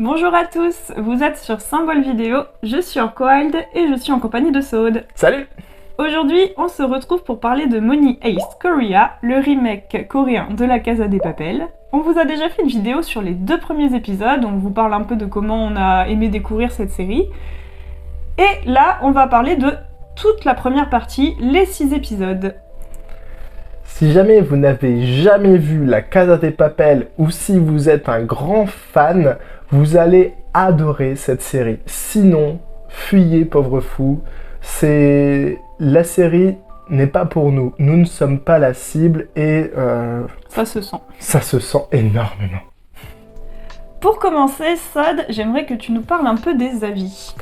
Bonjour à tous, vous êtes sur Symbole Vidéo, je suis Orcoild et je suis en compagnie de Saude. Salut! Aujourd'hui, on se retrouve pour parler de Money Heist Korea, le remake coréen de La Casa de Papel. On vous a déjà fait une vidéo sur les 2 premiers épisodes, on vous parle un peu de comment on a aimé découvrir cette série. Et là, on va parler de toute la première partie, les 6 épisodes. Si jamais vous n'avez jamais vu La Casa de Papel ou si vous êtes un grand fan, vous allez adorer cette série. Sinon, fuyez pauvre fou. La série n'est pas pour nous. Nous ne sommes pas la cible et Ça se sent. Ça se sent énormément. Pour commencer, Sod, j'aimerais que tu nous parles un peu des avis.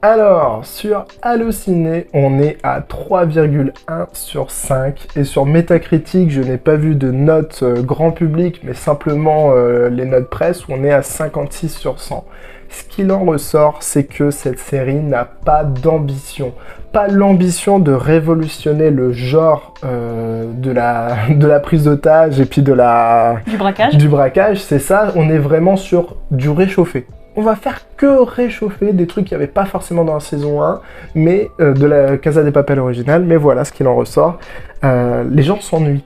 Alors, sur Allociné, on est à 3,1 sur 5. Et sur Metacritic, je n'ai pas vu de notes grand public, mais simplement les notes presse, où on est à 56 sur 100. Ce qu'il en ressort, c'est que cette série n'a pas d'ambition. Pas l'ambition de révolutionner le genre de la prise d'otage et puis du braquage. Du braquage, c'est ça. On est vraiment sur du réchauffé. On va faire que réchauffer des trucs qu'il n'y avait pas forcément dans la saison 1, mais de la Casa de Papel originale, mais voilà ce qu'il en ressort. Les gens s'ennuient.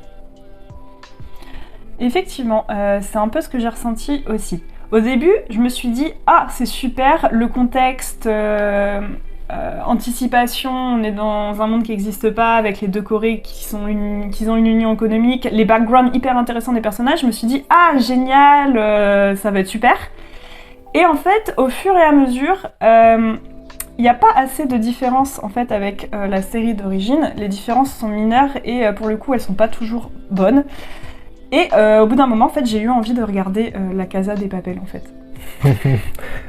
Effectivement, c'est un peu ce que j'ai ressenti aussi. Au début, je me suis dit « Ah, c'est super, le contexte, anticipation, on est dans un monde qui n'existe pas, avec les deux Corées qui ont une union économique, les backgrounds hyper intéressants des personnages. » Je me suis dit « Ah, génial, ça va être super !» Et en fait, au fur et à mesure, il n'y a pas assez de différence en fait avec la série d'origine. Les différences sont mineures et pour le coup, elles sont pas toujours bonnes. Et au bout d'un moment, en fait, j'ai eu envie de regarder La Casa de Papel, en fait.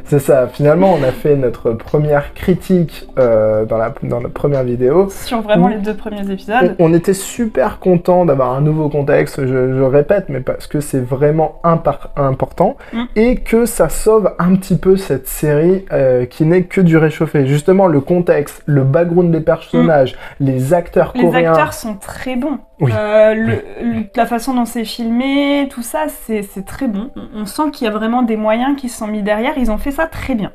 C'est ça, finalement on a fait notre première critique dans notre première vidéo. Sur vraiment les 2 premiers épisodes. On était super contents d'avoir un nouveau contexte, je répète, mais parce que c'est vraiment important et que ça sauve un petit peu cette série qui n'est que du réchauffé. Justement, le contexte, le background des personnages, les acteurs coréens. Les acteurs sont très bons. Oui. La façon dont c'est filmé, tout ça, c'est très bon. On sent qu'il y a vraiment des moyens qui sont mis derrière, ils ont fait ça très bien.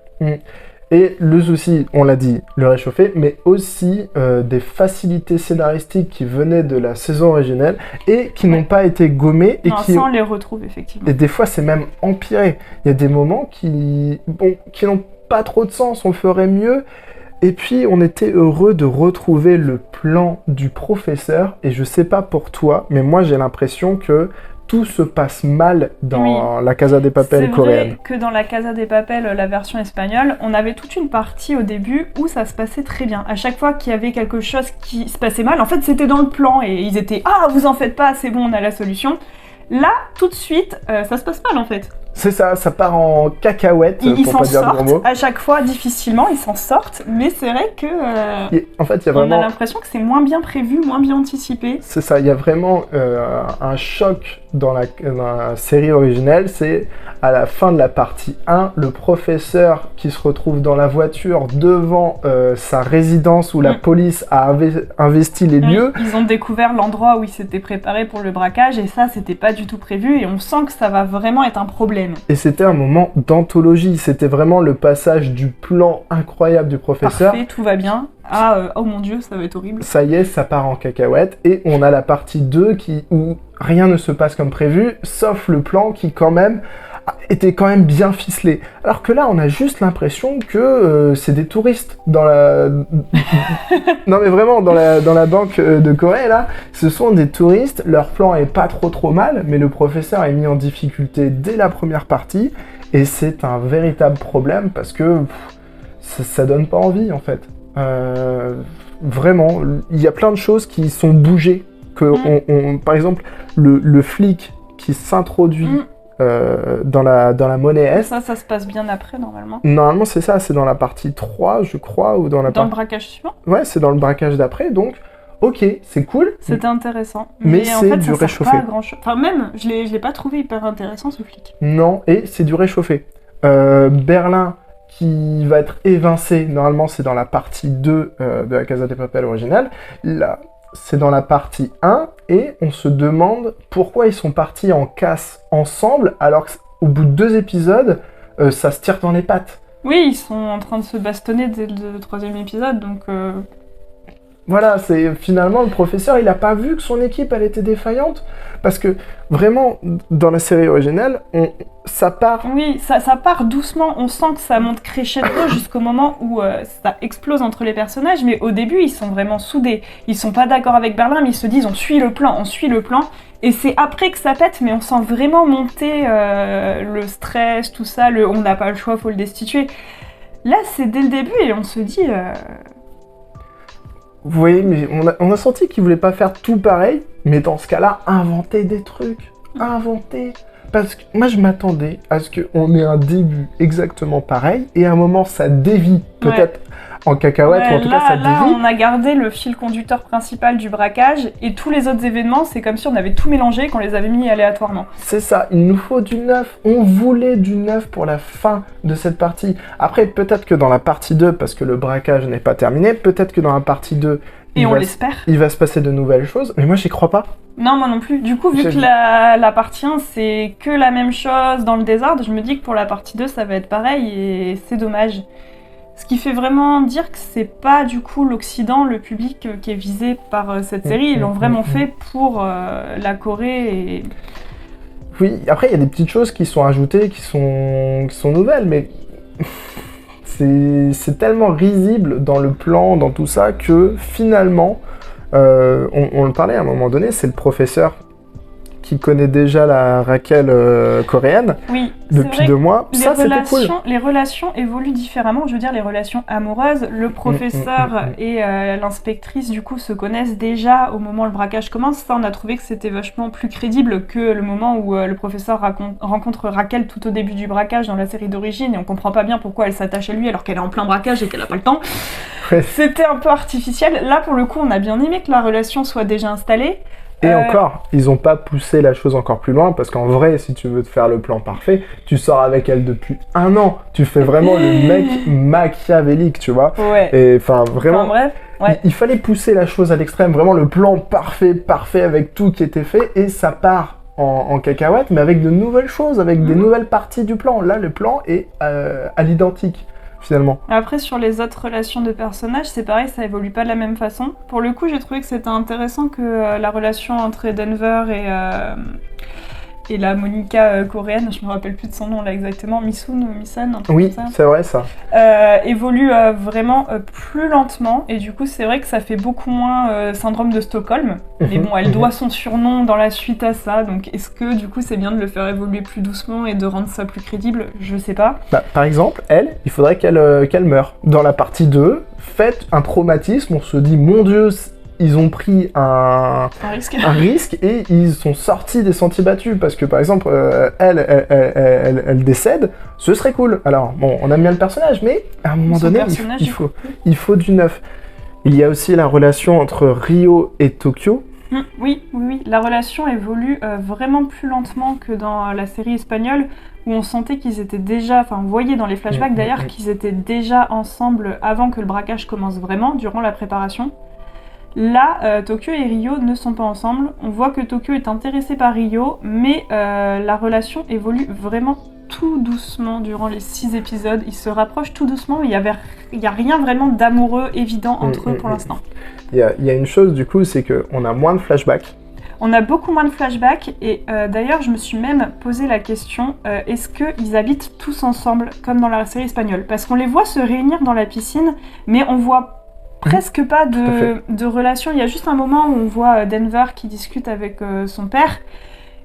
Et le souci, on l'a dit, le réchauffé, mais aussi des facilités scénaristiques qui venaient de la saison originelle et qui n'ont pas été gommées. Et ça, on les retrouve effectivement. Et des fois, c'est même empiré. Il y a des moments qui n'ont pas trop de sens, on ferait mieux. Et puis, on était heureux de retrouver le plan du professeur. Et je sais pas pour toi, mais moi, j'ai l'impression que tout se passe mal dans La Casa de Papel coréenne. C'est vrai que dans La Casa de Papel, la version espagnole, on avait toute une partie au début où ça se passait très bien. À chaque fois qu'il y avait quelque chose qui se passait mal, en fait, c'était dans le plan et ils étaient « Ah, vous en faites pas, c'est bon, on a la solution ». Là, tout de suite, ça se passe mal en fait. C'est ça part en cacahuète, pour pas dire le gros mot. À chaque fois, difficilement, ils s'en sortent, mais c'est vrai que en fait, il y a on a l'impression que c'est moins bien prévu, moins bien anticipé. C'est ça, il y a vraiment un choc dans la série originelle, c'est à la fin de la partie 1, le professeur qui se retrouve dans la voiture devant sa résidence où la police a investi les lieux. Ils ont découvert l'endroit où ils s'étaient préparés pour le braquage et ça, c'était pas du tout prévu et on sent que ça va vraiment être un problème. Et c'était un moment d'anthologie, c'était vraiment le passage du plan incroyable du professeur. Parfait, tout va bien. Ah, oh mon Dieu, ça va être horrible. Ça y est, ça part en cacahuète et on a la partie 2 où rien ne se passe comme prévu, sauf le plan qui quand même était quand même bien ficelé. Alors que là, on a juste l'impression que c'est des touristes dans la... non mais vraiment, dans la banque de Corée, là, ce sont des touristes, leur plan est pas trop mal, mais le professeur est mis en difficulté dès la première partie, et c'est un véritable problème parce que ça donne pas envie, en fait. Vraiment, il y a plein de choses qui sont bougées. Par exemple, le flic qui s'introduit dans la monnaie Est. Ça se passe bien après, normalement. Normalement, c'est ça, c'est dans la partie 3, je crois, ou dans le braquage suivant. Ouais, c'est dans le braquage d'après, donc, ok, c'est cool. C'était intéressant. Mais c'est en fait, du réchauffé. Pas grand-chose. Enfin, même, je l'ai pas trouvé hyper intéressant, ce flic. Non, et c'est du réchauffé. Berlin, qui va être évincé, normalement, c'est dans la partie 2 de la Casa de Papel originale. Là, c'est dans la partie 1, et on se demande pourquoi ils sont partis en casse ensemble, alors qu'au bout de 2 épisodes, ça se tire dans les pattes. Oui, ils sont en train de se bastonner dès le 3e épisode, donc... Voilà, c'est finalement le professeur, il a pas vu que son équipe, elle était défaillante. Parce que vraiment, dans la série originale, ça part... Oui, ça part doucement, on sent que ça monte crescendo jusqu'au moment où ça explose entre les personnages, mais au début, ils sont vraiment soudés. Ils sont pas d'accord avec Berlin, mais ils se disent on suit le plan. Et c'est après que ça pète, mais on sent vraiment monter le stress, tout ça, on n'a pas le choix, faut le destituer. Là, c'est dès le début et on se dit... Vous voyez, mais on a senti qu'ils voulaient pas faire tout pareil, mais dans ce cas-là, inventer des trucs. Inventer. Parce que moi, je m'attendais à ce qu'on ait un début exactement pareil, et à un moment, ça dévie, peut-être en cacahuète, ou en tout cas, ça dévie. Là, on a gardé le fil conducteur principal du braquage, et tous les autres événements, c'est comme si on avait tout mélangé et qu'on les avait mis aléatoirement. C'est ça, il nous faut du neuf. On voulait du neuf pour la fin de cette partie. Après, peut-être que dans la partie 2, parce que le braquage n'est pas terminé, peut-être que dans la partie 2, et on l'espère. Il va se passer de nouvelles choses, mais moi, j'y crois pas. Non, moi non plus. Du coup, vu que la partie 1, c'est que la même chose dans le désordre, je me dis que pour la partie 2, ça va être pareil, et c'est dommage. Ce qui fait vraiment dire que c'est pas du coup l'Occident, le public qui est visé par cette série. Ils l'ont vraiment fait pour la Corée. Et... Oui, après il y a des petites choses qui sont ajoutées, qui sont nouvelles, mais c'est tellement risible dans le plan, dans tout ça, que finalement, on le parlait à un moment donné, c'est le professeur qui connaît déjà la Raquel coréenne depuis 2 mois. Ça, c'était cool. Les relations évoluent différemment, je veux dire les relations amoureuses. Le professeur et l'inspectrice, du coup, se connaissent déjà au moment où le braquage commence. Ça, on a trouvé que c'était vachement plus crédible que le moment où le professeur rencontre Raquel tout au début du braquage dans la série d'origine, et on comprend pas bien pourquoi elle s'attache à lui alors qu'elle est en plein braquage et qu'elle a pas le temps. Ouais. C'était un peu artificiel. Là, pour le coup, on a bien aimé que la relation soit déjà installée. Et encore, ils ont pas poussé la chose encore plus loin, parce qu'en vrai, si tu veux te faire le plan parfait, tu sors avec elle depuis 1 an. Tu fais vraiment le mec machiavélique, tu vois. Ouais. Et enfin, vraiment, bref, il fallait pousser la chose à l'extrême, vraiment le plan parfait avec tout qui était fait, et ça part en cacahuète, mais avec de nouvelles choses, avec des nouvelles parties du plan. Là, le plan est à l'identique. Finalement. Après, sur les autres relations de personnages, c'est pareil, ça évolue pas de la même façon. Pour le coup, j'ai trouvé que c'était intéressant que la relation entre Denver et la Monica coréenne, je me rappelle plus de son nom là exactement, Misun ou Misan, un truc oui, comme ça. C'est vrai ça. Évolue vraiment plus lentement, et du coup c'est vrai que ça fait beaucoup moins syndrome de Stockholm. Mais bon, elle doit son surnom dans la suite à ça, donc est-ce que du coup c'est bien de le faire évoluer plus doucement et de rendre ça plus crédible? Je sais pas. Bah, par exemple, il faudrait qu'elle meure. Dans la partie 2, faites un traumatisme, on se dit mon Dieu, ils ont pris un risque et ils sont sortis des sentiers battus, parce que par exemple elle décède, ce serait cool. Alors bon, on aime bien le personnage, mais à un moment donné il faut du neuf. Il y a aussi la relation entre Rio et Tokyo. Oui, la relation évolue vraiment plus lentement que dans la série espagnole, où on sentait qu'ils étaient déjà, enfin on voyait dans les flashbacks d'ailleurs qu'ils étaient déjà ensemble avant que le braquage commence vraiment, durant la préparation. Là, Tokyo et Rio ne sont pas ensemble. On voit que Tokyo est intéressé par Rio, mais la relation évolue vraiment tout doucement durant les 6 épisodes. Ils se rapprochent tout doucement, mais il n'y a rien vraiment d'amoureux évident entre eux pour l'instant. Il y a une chose du coup, c'est qu'on a moins de flashbacks. On a beaucoup moins de flashbacks, et d'ailleurs je me suis même posé la question, est-ce qu'ils habitent tous ensemble comme dans la série espagnole? Parce qu'on les voit se réunir dans la piscine, mais on voit presque pas de relation. Il y a juste un moment où on voit Denver qui discute avec son père,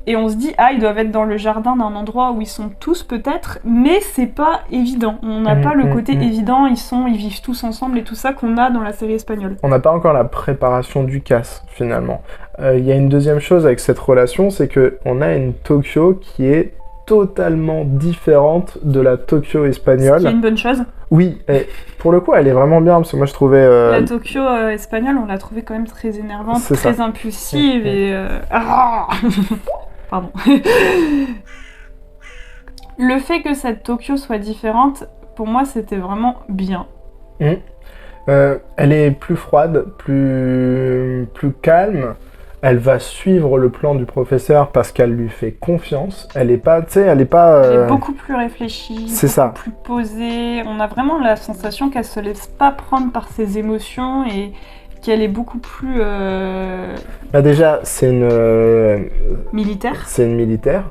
et on se dit ils doivent être dans le jardin d'un endroit où ils sont tous peut-être, mais c'est pas évident. On n'a pas le côté évident, ils vivent tous ensemble et tout ça qu'on a dans la série espagnole. On n'a pas encore la préparation du casse finalement. Il y a une deuxième chose avec cette relation, c'est qu'on a une Tokyo qui est totalement différente de la Tokyo espagnole. C'est une bonne chose. Oui, et pour le coup, elle est vraiment bien, parce que moi je trouvais... La Tokyo espagnole, on l'a trouvée quand même très énervante, très impulsive et... Pardon. Le fait que cette Tokyo soit différente, pour moi, c'était vraiment bien. Elle est plus froide, plus calme. elle va suivre le plan du professeur parce qu'elle lui fait confiance. Elle est pas, tu sais, elle est pas... Elle est beaucoup plus réfléchie, c'est ça. plus posée. On a vraiment la sensation qu'elle se laisse pas prendre par ses émotions et qu'elle est beaucoup plus Bah déjà, c'est une militaire.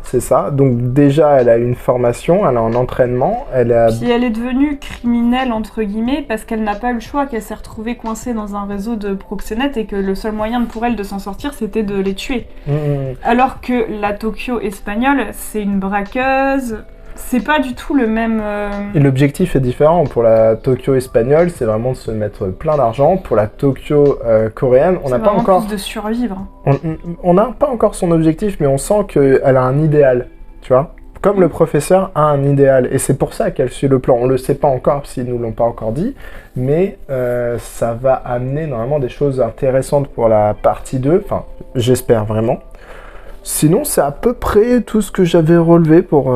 c'est ça. Donc déjà, elle a une formation, elle a un entraînement, elle a... Puis elle est devenue criminelle, entre guillemets, parce qu'elle n'a pas eu le choix, qu'elle s'est retrouvée coincée dans un réseau de proxénètes et que le seul moyen pour elle de s'en sortir, c'était de les tuer. Alors que la Tokyo espagnole, c'est une braqueuse... C'est pas du tout le même... Et l'objectif est différent. Pour la Tokyo espagnole, c'est vraiment de se mettre plein d'argent. Pour la Tokyo coréenne, on n'a pas encore... plus de survivre. On n'a pas encore son objectif, mais on sent qu'elle a un idéal, tu vois. Comme le professeur a un idéal. Et c'est pour ça qu'elle suit le plan. On le sait pas encore, s'ils nous l'ont pas encore dit, mais ça va amener normalement des choses intéressantes pour la partie 2. Enfin, j'espère vraiment. Sinon, c'est à peu près tout ce que j'avais relevé pour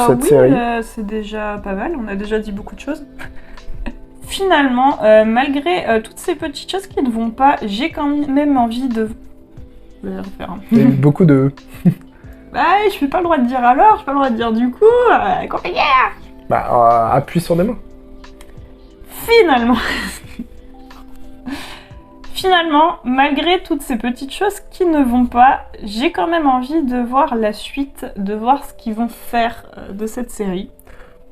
cette série. C'est déjà pas mal, on a déjà dit beaucoup de choses. Finalement, malgré toutes ces petites choses qui ne vont pas, j'ai quand même envie de... Je vais les refaire. Il y a eu beaucoup de... Bah, je fais pas le droit de dire alors, je fais pas le droit de dire du coup, compagnie. Bah, appuie sur des mots. Finalement, malgré toutes ces petites choses qui ne vont pas, j'ai quand même envie de voir la suite, de voir ce qu'ils vont faire de cette série.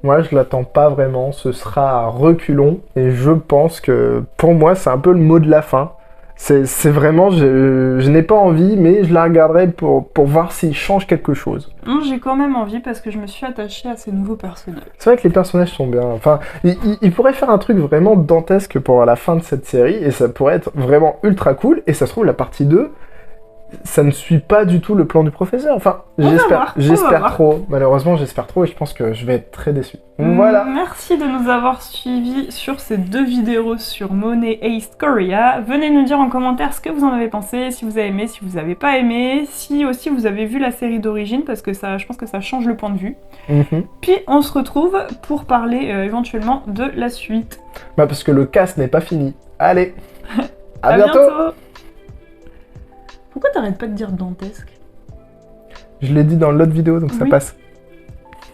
Moi, je l'attends pas vraiment, ce sera à reculons, et je pense que, pour moi, c'est un peu le mot de la fin. C'est vraiment, je n'ai pas envie, mais je la regarderai pour voir s'il change quelque chose. J'ai quand même envie parce que je me suis attachée à ces nouveaux personnages. C'est vrai que les personnages sont bien. Enfin, il pourrait faire un truc vraiment dantesque pour la fin de cette série, et ça pourrait être vraiment ultra cool, et ça se trouve, la partie 2, ça ne suit pas du tout le plan du professeur. Enfin, j'espère trop. Malheureusement, j'espère trop, et je pense que je vais être très déçu. Voilà. Merci de nous avoir suivis sur ces 2 vidéos sur Money Heist Korea. Venez nous dire en commentaire ce que vous en avez pensé, si vous avez aimé, si vous n'avez pas aimé, si aussi vous avez vu la série d'origine, parce que ça, je pense que ça change le point de vue. Puis on se retrouve pour parler éventuellement de la suite. Bah parce que le cast n'est pas fini. Allez, à bientôt. Pourquoi t'arrêtes pas de dire dantesque? Je l'ai dit dans l'autre vidéo, donc ça passe.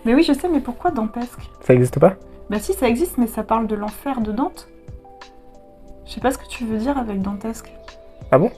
Mais oui, je sais, mais pourquoi dantesque? Ça existe pas? Bah si, ça existe, mais ça parle de l'enfer de Dante. Je sais pas ce que tu veux dire avec dantesque. Ah bon?